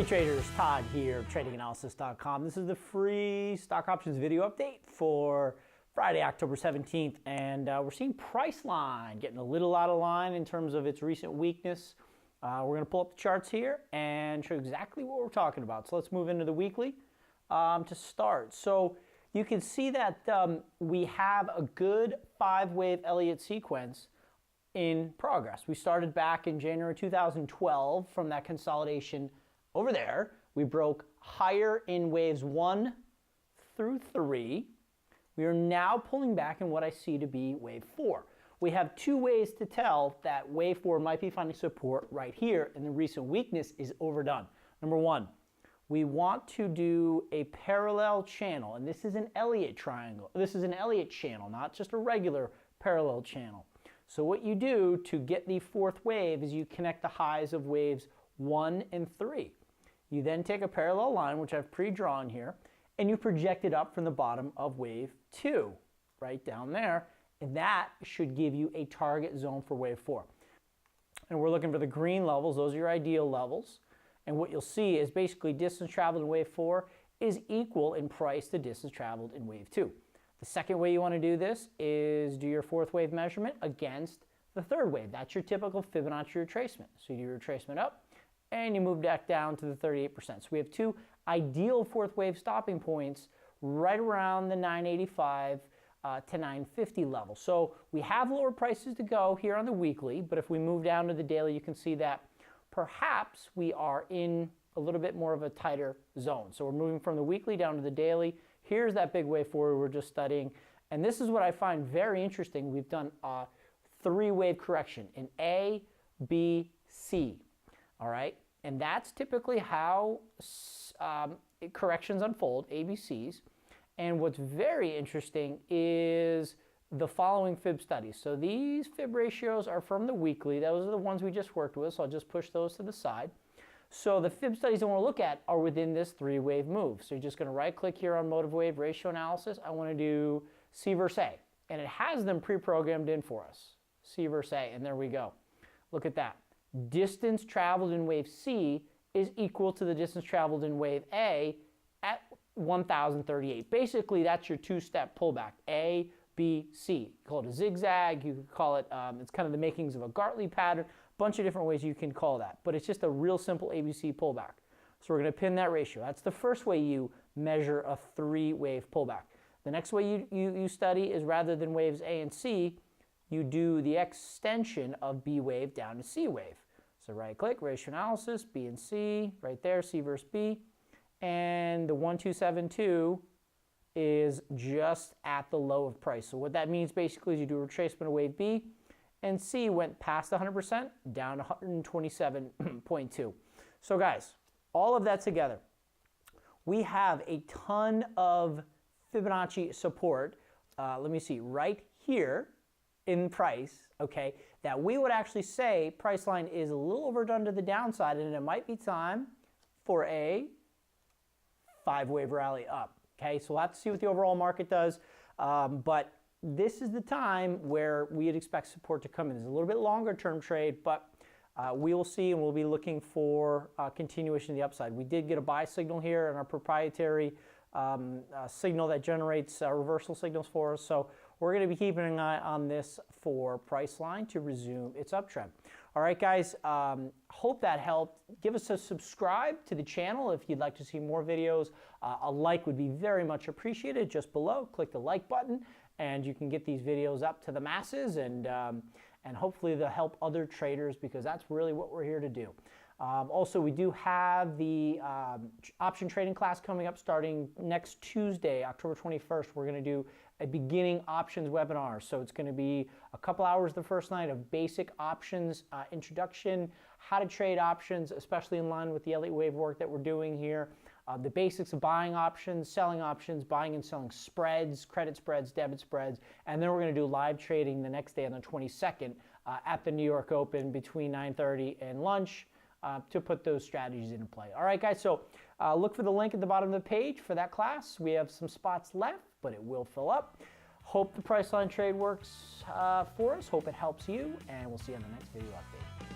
Hey traders, Todd here, tradinganalysis.com. This is the free stock options video update for Friday, October 17th, and we're seeing Priceline getting a little out of line in terms of its recent weakness. We're going to pull up the charts here and show exactly what we're talking about. So let's move into the weekly to start. So you can see that we have a good 5-wave Elliott sequence in progress. We started back in January 2012 from that consolidation over there. We broke higher in waves 1 through 3. We are now pulling back in what I see to be wave 4. We have two ways to tell that wave 4 might be finding support right here, and the recent weakness is overdone. Number one, we want to do a parallel channel, and this is an Elliott triangle. This is an Elliott channel, not just a regular parallel channel. So what you do to get the fourth wave is you connect the highs of waves 1 and 3. You then take a parallel line, which I've pre-drawn here, and you project it up from the bottom of wave 2, right down there, and that should give you a target zone for wave 4. And we're looking for the green levels. Those are your ideal levels. And what you'll see is basically distance traveled in wave 4 is equal in price to distance traveled in wave 2. The second way you want to do this is do your fourth wave measurement against the third wave. That's your typical Fibonacci retracement. So you do your retracement up, and you move back down to the 38%. So we have two ideal fourth wave stopping points right around the 985 to 950 level. So we have lower prices to go here on the weekly, but if we move down to the daily, you can see that perhaps we are in a little bit more of a tighter zone. So we're moving from the weekly down to the daily. Here's that big wave forward we're just studying. And this is what I find very interesting. We've done a 3-wave correction in A, B, C. All right, and that's typically how corrections unfold, ABCs. And what's very interesting is the following fib studies. So these fib ratios are from the weekly. Those are the ones we just worked with, so I'll just push those to the side. So the fib studies I want to look at are within this 3-wave move. So you're just going to right-click here on motive wave ratio analysis. I want to do C versus A, and it has them pre-programmed in for us. C versus A, and there we go. Look at that. Distance traveled in wave C is equal to the distance traveled in wave A at 1038. Basically, that's your two-step pullback, A, B, C. You call it a zigzag, you could call it, it's kind of the makings of a Gartley pattern, a bunch of different ways you can call that, but it's just a real simple ABC pullback. So we're going to pin that ratio. That's the first way you measure a 3-wave pullback. The next way you study is rather than waves A and C, you do the extension of B wave down to C wave. So right click, ratio analysis, B and C, right there, C versus B. And the 1272 is just at the low of price. So what that means basically is you do a retracement of wave B, and C went past 100%, down to 127.2. So guys, all of that together, we have a ton of Fibonacci support. Let me see, right here, in price, okay, that we would actually say Priceline is a little overdone to the downside, and it might be time for a 5-wave rally up. Okay, so we'll have to see what the overall market does, but this is the time where we'd expect support to come in. It's a little bit longer term trade, but we will see, and we'll be looking for continuation of the upside. We did get a buy signal here in our proprietary signal that generates reversal signals for us. So we're going to be keeping an eye on this for Priceline to resume its uptrend. All right, guys, hope that helped. Give us a subscribe to the channel if you'd like to see more videos. A like would be very much appreciated. Just below, click the like button, and you can get these videos up to the masses, and hopefully they'll help other traders, because that's really what we're here to do. Also, we do have the option trading class coming up starting next Tuesday, October 21st. We're going to do a beginning options webinar. So it's going to be a couple hours the first night of basic options introduction, how to trade options, especially in line with the Elliott Wave work that we're doing here. The basics of buying options, selling options, buying and selling spreads, credit spreads, debit spreads, and then we're going to do live trading the next day on the 22nd at the New York Open between 9:30 and lunch. To put those strategies into play. All right, guys, so look for the link at the bottom of the page for that class. We have some spots left, but it will fill up. Hope the Priceline trade works for us. Hope it helps you, and we'll see you on the next video update.